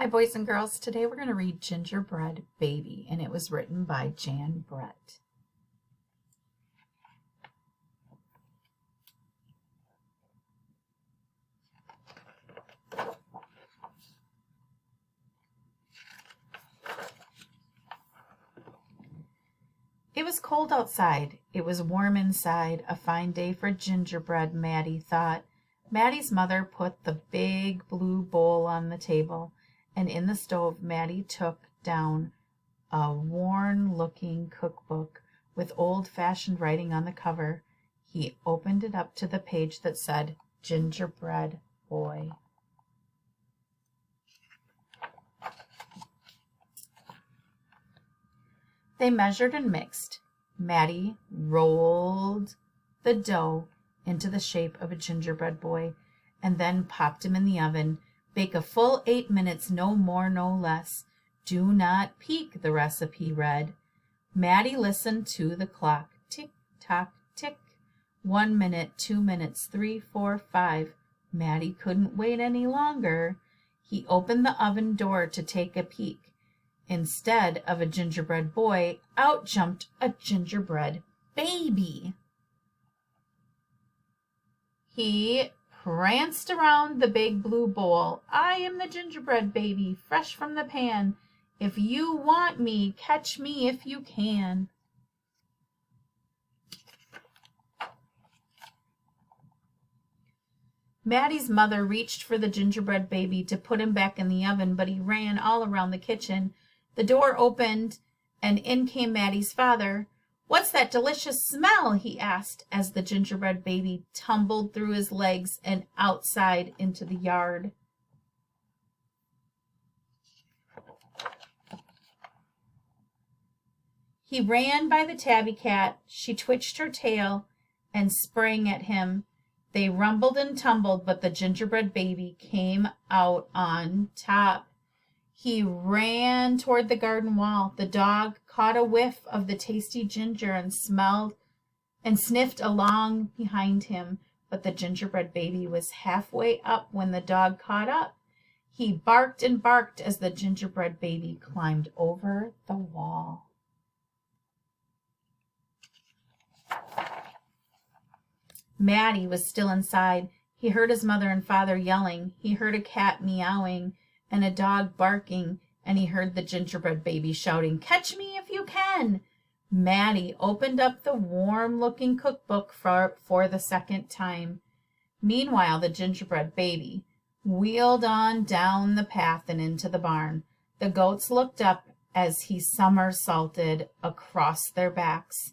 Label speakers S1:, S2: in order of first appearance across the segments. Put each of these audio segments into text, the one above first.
S1: Hi, boys and girls. Today we're going to read Gingerbread Baby, and it was written by Jan Brett. It was cold outside. It was warm inside. A fine day for gingerbread, Maddie thought. Maddie's mother put the big blue bowl on the table, and in the stove Maddie took down a worn-looking cookbook with old-fashioned writing on the cover. He opened it up to the page that said, Gingerbread Boy. They measured and mixed. Maddie rolled the dough into the shape of a gingerbread boy and then popped him in the oven. Bake a full 8 minutes, no more, no less. Do not peek, the recipe read. Maddie listened to the clock. Tick, tock, tick. 1 minute, 2 minutes, 3, 4, 5. Maddie couldn't wait any longer. He opened the oven door to take a peek. Instead of a gingerbread boy, out jumped a gingerbread baby. He pranced around the big blue bowl. I am the gingerbread baby, fresh from the pan. If you want me, catch me if you can. Maddie's mother reached for the gingerbread baby to put him back in the oven, but he ran all around the kitchen. The door opened, and in came Maddie's father. What's that delicious smell? He asked as the gingerbread baby tumbled through his legs and outside into the yard. He ran by the tabby cat. She twitched her tail and sprang at him. They rumbled and tumbled, but the gingerbread baby came out on top. He ran toward the garden wall. The dog caught a whiff of the tasty ginger and smelled and sniffed along behind him, but the gingerbread baby was halfway up when the dog caught up. He barked and barked as the gingerbread baby climbed over the wall. Maddie was still inside. He heard his mother and father yelling. He heard a cat meowing and a dog barking, and he heard the gingerbread baby shouting, Catch me if you can. Maddie opened up the warm-looking cookbook for the second time. Meanwhile, the gingerbread baby wheeled on down the path and into the barn. The goats looked up as he somersaulted across their backs.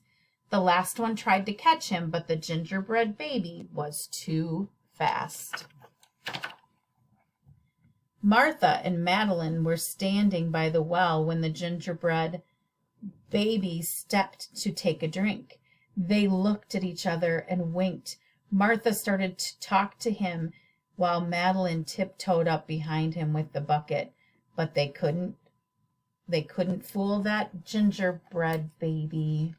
S1: The last one tried to catch him, but the gingerbread baby was too fast. Martha and Madeline were standing by the well when the gingerbread baby stepped to take a drink. They looked at each other and winked. Martha started to talk to him while Madeline tiptoed up behind him with the bucket, but they couldn't fool that gingerbread baby.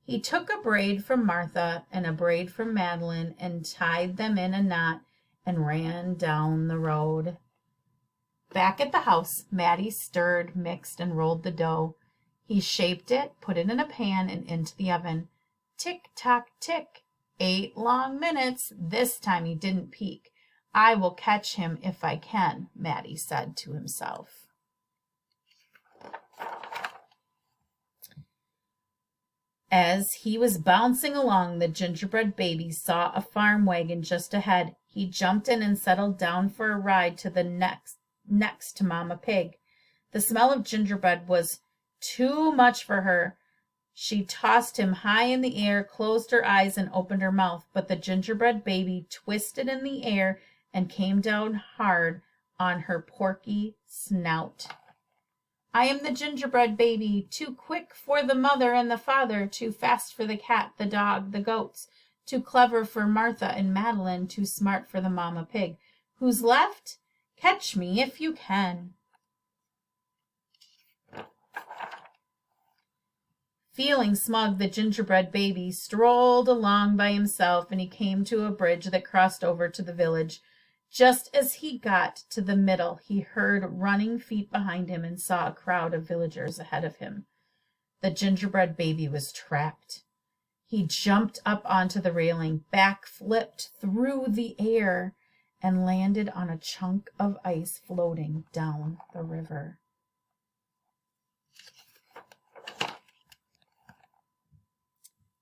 S1: He took a braid from Martha and a braid from Madeline and tied them in a knot and ran down the road. Back at the house, Maddie stirred, mixed, and rolled the dough. He shaped it, put it in a pan, and into the oven. Tick, tock, tick. 8 long minutes. This time he didn't peek. I will catch him if I can, Maddie said to himself. As he was bouncing along, the gingerbread baby saw a farm wagon just ahead. He jumped in and settled down for a ride to the next to Mama Pig. The smell of gingerbread was too much for her. She tossed him high in the air, closed her eyes, and opened her mouth, but the gingerbread baby twisted in the air and came down hard on her porky snout. I am the gingerbread baby, too quick for the mother and the father, too fast for the cat, the dog, the goats, too clever for Martha and Madeline, too smart for the Mama Pig. Who's left? Catch me if you can. Feeling smug, the gingerbread baby strolled along by himself, and he came to a bridge that crossed over to the village. Just as he got to the middle, he heard running feet behind him and saw a crowd of villagers ahead of him. The gingerbread baby was trapped. He jumped up onto the railing, backflipped through the air, and landed on a chunk of ice floating down the river.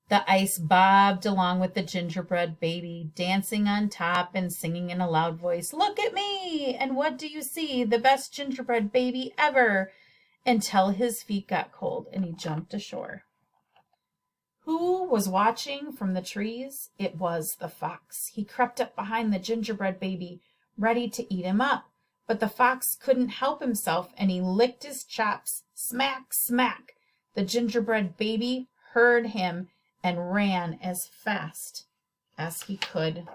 S1: The ice bobbed along with the gingerbread baby, dancing on top and singing in a loud voice, "Look at me! And what do you see? The best gingerbread baby ever!" until his feet got cold and he jumped ashore. Who was watching from the trees? It was the fox. He crept up behind the gingerbread baby, ready to eat him up. But the fox couldn't help himself, and he licked his chops. Smack, smack! The gingerbread baby heard him and ran as fast as he could.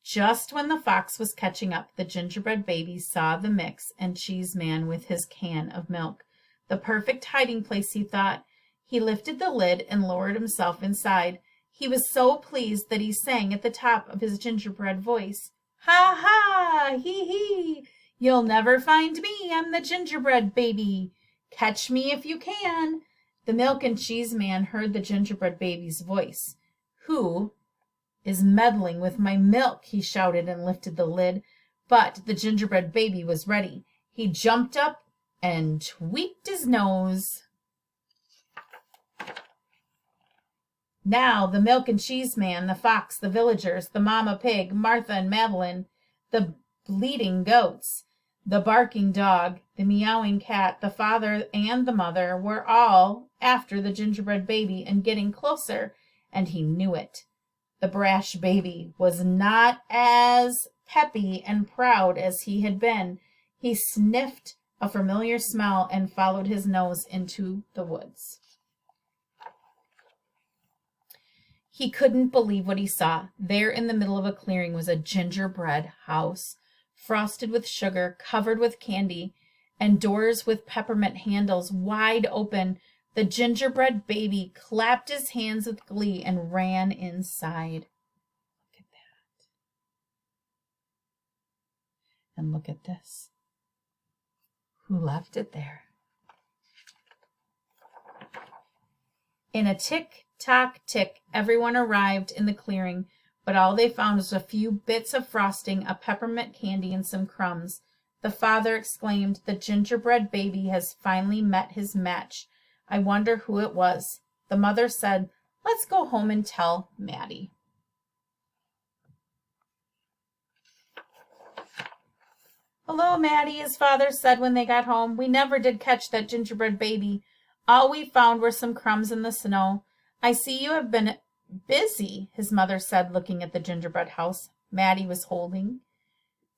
S1: Just when the fox was catching up, the gingerbread baby saw the mix and cheese man with his can of milk. The perfect hiding place, he thought. He lifted the lid and lowered himself inside. He was so pleased that he sang at the top of his gingerbread voice, "Ha ha, hee hee, you'll never find me, I'm the gingerbread baby. Catch me if you can." The milk and cheese man heard the gingerbread baby's voice. "Who is meddling with my milk?" he shouted and lifted the lid. But the gingerbread baby was ready. He jumped up and tweaked his nose. Now the milk and cheese man, the fox, the villagers, the mama pig, Martha and Madeline, the bleating goats, the barking dog, the meowing cat, the father and the mother were all after the gingerbread baby and getting closer, and he knew it. The brash baby was not as peppy and proud as he had been. He sniffed a familiar smell and followed his nose into the woods. He couldn't believe what he saw. There in the middle of a clearing was a gingerbread house, frosted with sugar, covered with candy, and doors with peppermint handles wide open. The gingerbread baby clapped his hands with glee and ran inside. Look at that. And look at this. Who left it there? In a tick-tock tick, everyone arrived in the clearing, but all they found was a few bits of frosting, a peppermint candy, and some crumbs. The father exclaimed, "The gingerbread baby has finally met his match. I wonder who it was." The mother said, "Let's go home and tell Maddie." "Hello, Maddie," his father said when they got home. "We never did catch that gingerbread baby. All we found were some crumbs in the snow. I see you have been busy," his mother said, looking at the gingerbread house Maddie was holding.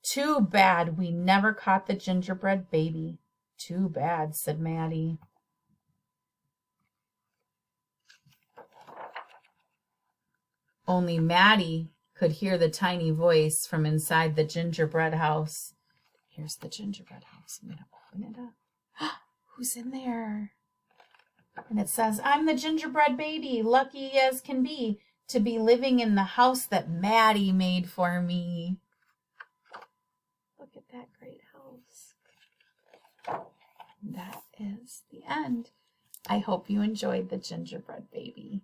S1: "Too bad we never caught the gingerbread baby. Too bad," said Maddie. Only Maddie could hear the tiny voice from inside the gingerbread house. Here's the gingerbread house. I'm going to open it up. Who's in there? And it says, "I'm the gingerbread baby, lucky as can be to be living in the house that Maddie made for me." Look at that great house. That is the end. I hope you enjoyed the gingerbread baby.